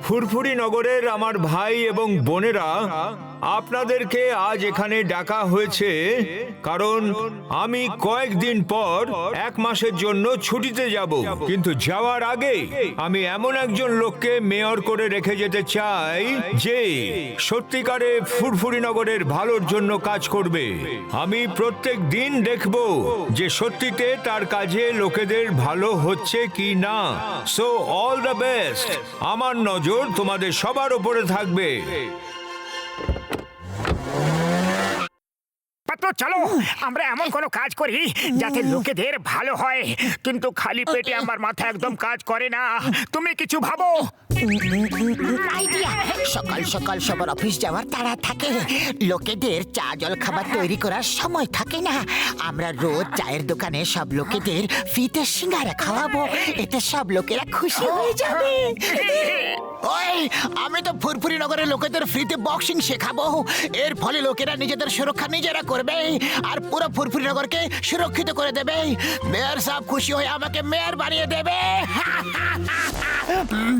ফুরফুরি নগরের আমার ভাই এবং বোনেরা, আপনাদেরকে আজ এখানে ডাকা হয়েছে কারণ আমি কয়েকদিন পর 1 মাসের জন্য ছুটিতে যাব। কিন্তু যাওয়ার আগে আমি এমন একজন লোককে মেয়র করে রেখে যেতে চাই যে সত্যিকারে ফুরফুরি নগরের ভালোর জন্য কাজ করবে। আমি প্রত্যেক দিন দেখব যে সত্যিতে তার কাজে লোকেদের ভালো হচ্ছে কি না। So all the best. আমার নজর তোমাদের সবার উপরে থাকবে। পাত্র, চলো আমরা এমন কোনো কাজ করি যাতে লোকেদের ভালো হয়, কিন্তু খালি পেটে আমার মাথা একদম কাজ করে না। তুমি কিছু ভাবো। আইডিয়া। সকাল সকাল সবার অফিস যাওয়ার তাড়া থাকে, লোকেদের চা জল খাবার তৈরি করার সময় থাকে না। আমরা রোজ চায়ের দোকানে সব লোকেদের ফ্রিতে সিঙ্গারা খাওয়াবো, এতে সব লোকেরা খুশি হয়ে যাবে। ওই, আমি তো ফুরফুরি নগরের লোকেদের ফ্রিতে বক্সিং শেখাবো। এর ফলে লোকেরা নিজেদের সুরক্ষা নিজেরা করবে আর পুরো ফুরফুরি নগরকে সুরক্ষিত করে দেবে। মেয়র সাহেব খুশি হয়ে আমাকে মেয়র বানিয়ে দেবে।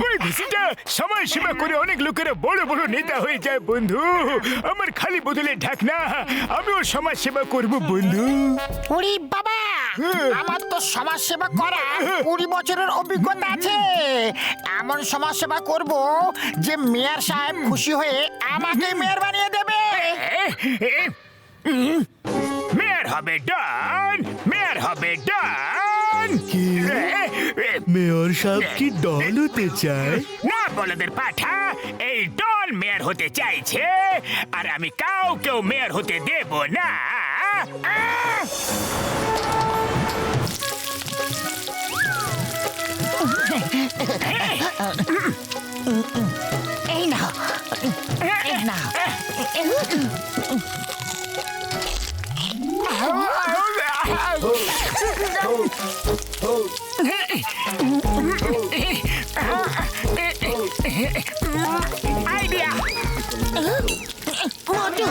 ওই ভিসিটা সময় সীমা করে অনেক লোকেরা বড় বড় নেতা হয়ে যায় বন্ধু। আমার খালি বদলে ঢাকনা, আমিও সমাজ সেবা করব বন্ধু। ওরে বাবা, আমার তো সমাজ সেবা করা 20 বছরের অভিজ্ঞতা আছে। এমন সমাজ সেবা করব যে মেয়র সাহেব খুশি হয়ে আমাকে মেয়র বানিয়ে দেবে। মেয়র হবে ডন, মেয়র হবে ডন। মেয়র সাহেব কি ডন হতে চায়? না বলদের পাঠা, এই ডন মেয়র হতে চাইছে আর আমি কাউকেও মেয়র হতে দেব না। এই না, এই না। আইডিয়া। মোটু,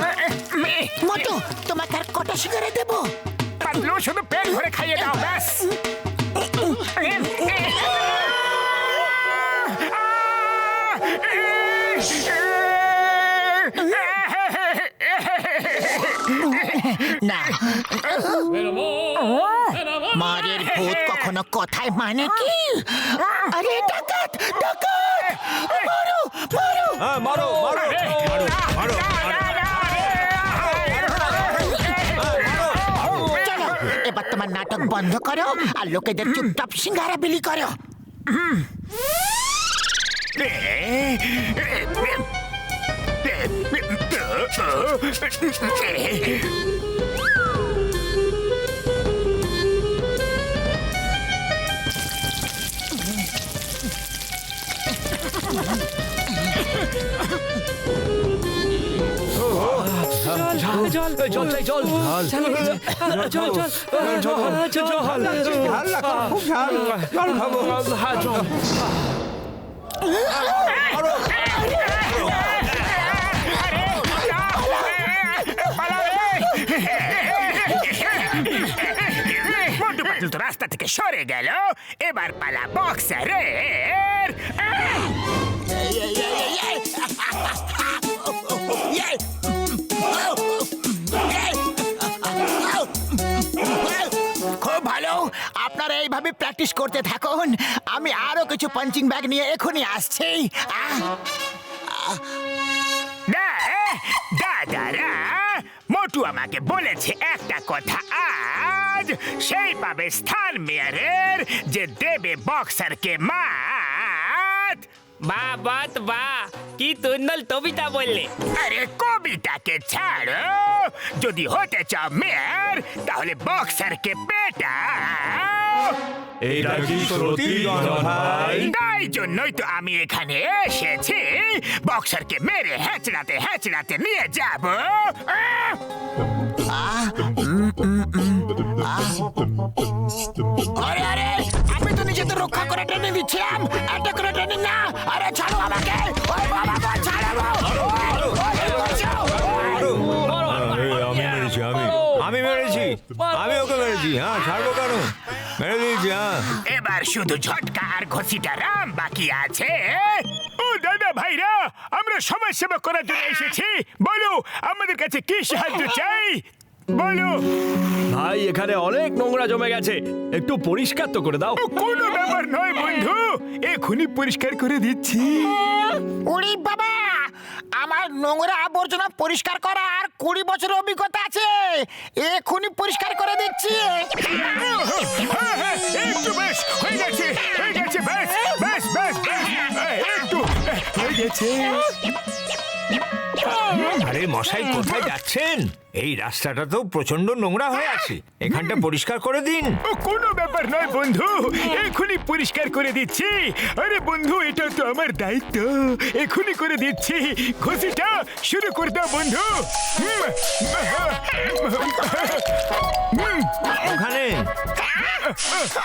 মোটু, তোমাকে আর কটা সিগারে দেবো? পাতলু, শুধু পেট ভরে খাইয়ে দাও ব্যাস। না, মারের ভূত কখনো কথায় মানে কি? আরে ডাকাত, ডাকাত! মারো, মারো! হ্যাঁ, মারো মারো মারো মারো। চলো, এবার তোমার নাটক বন্ধ করো আর লোকেদের চুপচাপ সিঙ্গারা বিলি করো। মোটু পাতলু তো রাস্তা থেকে সরে গেল, এবার পালা বক্সারের। খুব ভালো, আপনারা এইভাবে প্র্যাকটিস করতে থাকুন। আমি আরো কিছু পাঞ্চিং ব্যাগ নিয়ে এখনই আসছি। দাদারা, মোটু আমাকে বলেছে একটা কথা আজ, সেই পাবে স্থান মেয়রের যে দেবে বক্সারকে মাত। বাহ বাত বাহ, কি তুন্দল কবিতা বললে। আরে কবিতাকে ছাড়ো, যদি হতে চাও মেয়র তাহলে বক্সারকে পেটাও। এইটা কি সত্যি ভাই? তাই জন্যই তো আমি এখানে এসেছি, বক্সারকে মেরে হেঁচড়াতে হেঁচড়াতে নিয়ে যাব। আরে আরে, আমি তো নিজেদের রক্ষা করে ট্রেনিং দিচ্ছিলাম, এটা করে ট্রেনিং না। আরে ছাড়ো আমাকে, ওই বাবা গো, ছাড়ো। আমি মেরেছি, আমি ওকে মেরেছি। হ্যাঁ, ছাড়বো কেন? মেরে দিয়েছি। হ্যাঁ, এবার শুধু ঝটকা আর ঘষিটা রাম বাকি আছে। ও দাদা ভাইরা, আমরা সমাজ সেবা করার জন্য এসেছি। বলো আমাদের কাছে কি সাহায্য চাই, বলো। ভাই এখানে অনেক নোংরা জমে গেছে, একটু পরিষ্কার তো করে দাও। কোনো ব্যাপার নয় বন্ধু, এখনই পরিষ্কার করে দিচ্ছি। ওরে বাবা, আমার নোংরা আবর্জনা পরিষ্কার করার 20 বছরের অভিজ্ঞতা আছে। এখনই পরিষ্কার করে দিচ্ছি। হ্যাঁ, হ্যাঁ, একটু বেশ হয়ে গেছে, হয়ে গেছে, বেশ বেশ বেশ বেশ, একটু হয়ে গেছে। আরে মশাই, কোথায় যাচ্ছেন? এই রাস্তাটা তো প্রচন্ড নোংরা হয়ে আছে, এখানটা পরিষ্কার করে দিন। কোনো ব্যাপার নয় বন্ধু, এখনই পরিষ্কার করে দিচ্ছি। আরে বন্ধু, এটা তো আমার দায়িত্ব, এখনই করে দিচ্ছি। ঘষিটা শুরু করে দাও বন্ধু। ওখানে,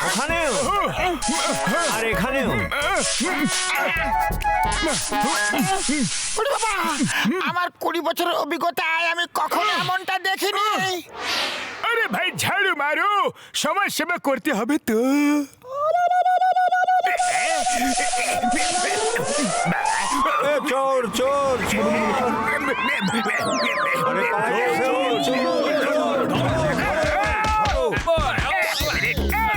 ওখানেও, আর এখানেও। ওরে বাবা, আমার 20 বছরের অভিজ্ঞতায় আমি কখনো এমনটা দেখিনি। আরে ভাই, ঝাড়ু মারো, সমাজ সেবা করতে হবে তো। এ, চোর চোর চোর! আরে পালাও, চোর, চোর, চোর!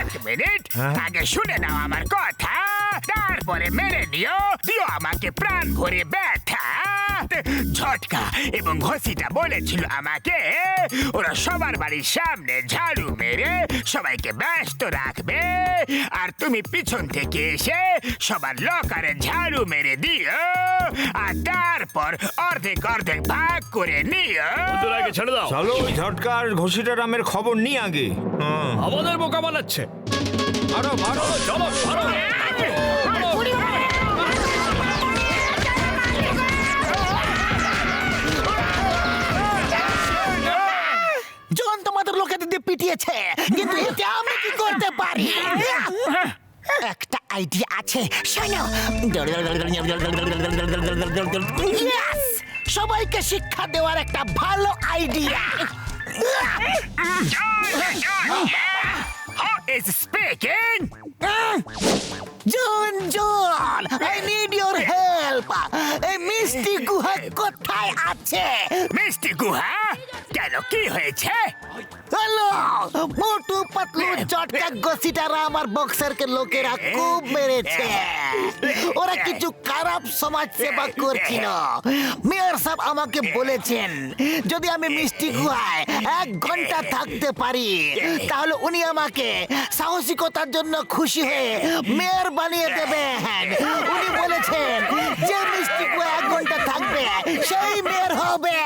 এক মিনিট, আগে শুনে নাও আমার কথা, তারপরে মেরে দিও আমাকে প্রাণ ভরে ব্যথা। ঝটকা এবং ঘষিটা বলেছিল আমাকে ওরা সবার বাড়ির সামনে ঝাড়ু মেরে সবাইকে ব্যস্ত রাখবে, আর তুমি পিছন থেকে এসে সবার লকারে ঝাড়ু মেরে দিও, আর তারপর অর্ধেক অর্ধেক ভাগ করে নিও। ওদের আগে ছেড়ে দাও, চলো ঝটকার ঘষিটা নামের খবর নিই আগে। হ্যাঁ। আমাদের বোকা বানাচ্ছে। মারো মারো, চলো ধরো। জন তোমাদের লোকেদের দিয়ে পিটিয়েছে, কিন্তু এতে আমি কি করতে পারি? একটা আইডিয়া আছে, শোনো। Yes! সবাইকে শিক্ষা দেওয়ার একটা ভালো idea. Is speaking. John John, I need your help. এই মিষ্টি গুহা কোথায় আছে? মিষ্টি গুহা? কেন, কি হয়েছে? হ্যালো, মোটু পাতলু চটকা গসিটারা আমার বক্সারকে লোকেরা খুব মেরেছে। ওরা কিছু খারাপ সমাজ সেবা করছিল। মেয়র সাহেব আমাকে বলেছেন যদি আমি মিষ্টি গুহায় 1 ঘন্টা থাকতে পারি তাহলে উনি আমাকে সাহসিকতার জন্য খুশি হয়ে মেয়র বানিয়ে দেবেন। উনি বলেছেন যে মিষ্টি গুহায় 1 ঘন্টা থাকবে সেই মেয়র হবে।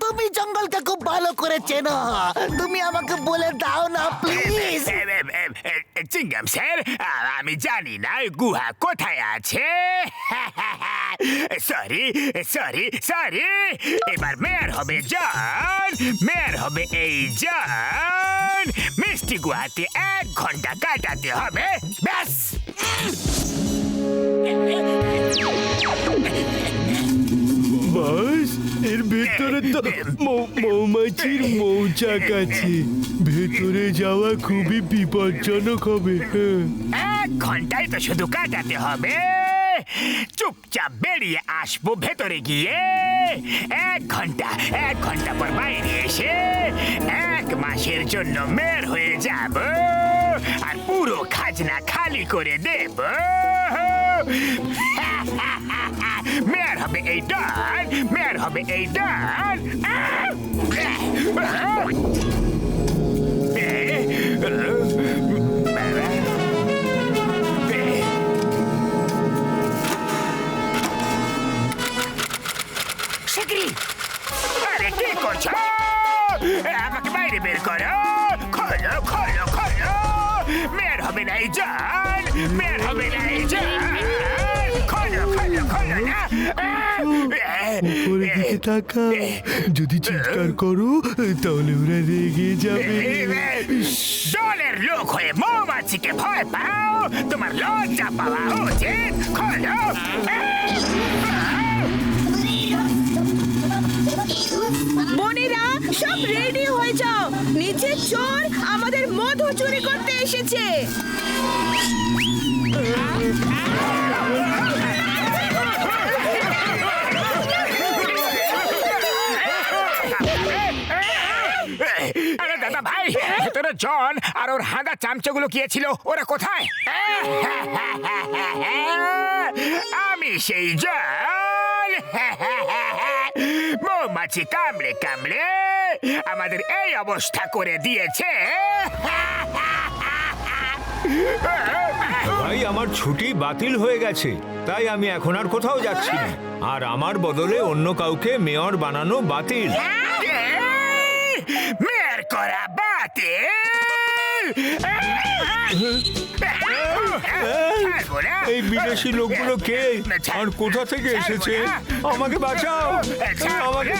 তুমি জঙ্গলকে খুব ভালো করে চেনো, তুমি আমাকে বলে দাও না প্লিজ। চিংগাম স্যার, আমি জানি না গুহা কোথায় আছে। সরি সরি সরি, এবার মেয়র হবে জন, মেয়র হবে এই জন। মিষ্টি গুহাতে 1 ঘন্টা কাটাতে হবে, ব্যাস। বাস, এর ভেতরে তো মৌমাছির মৌচাক আছে, ভেতরে যাওয়া খুবই বিপজ্জনক হবে। 1 ঘন্টায় তো শুধু কাটাতে হবে, চুপচাপ বেরিয়ে আসবো ভেতরে গিয়ে। 1 ঘন্টা পর বাইরে এসে 1 মাসের জন্য মেয়র হয়ে যাব, আর পুরো খাজনা খালি করে দেব। মেয়র হবে এই ডন, মেয়র হবে এই ডন। আরে কি করছো? আমাকে বাইরে বের করো, খোলো খোলো খোলো। মেয়র হবে না এই জন, মেয়র হবে না এই জন। খোলো খোলো খোলো না। উপরের দিকে তাকা, যদি চিৎকার করো তাহলে ওরা রেগে যাবে। দলের লোক হয়ে মৌমাছিকে ভয় পাও, তোমার লজ্জা পাওয়া উচিত। খোলো। বোনেরা, সব রেডি হয়ে যাও, নিচে চোর আমাদের মধু চুরি করতে এসেছে। বড় জন আর ওর হাঁদা চামচাগুলো গিয়েছিল, ওরা কোথায়? আমি সেই জন। মৌমাছি কামড়ে কামড়ে আমাদের এই অবস্থা করে দিয়েছে। ভাই আমার ছুটি বাতিল হয়ে গেছে, তাই আমি এখন আর কোথাও যাচ্ছি না। আর আমার বদলে অন্য কাউকে মেয়র বানানো বাতিল। মেয়ের করা বাতিল। এই বিদেশি লোকগুলো কে আর কোথা থেকে এসেছে? আমাকে বাঁচাও, আমাকে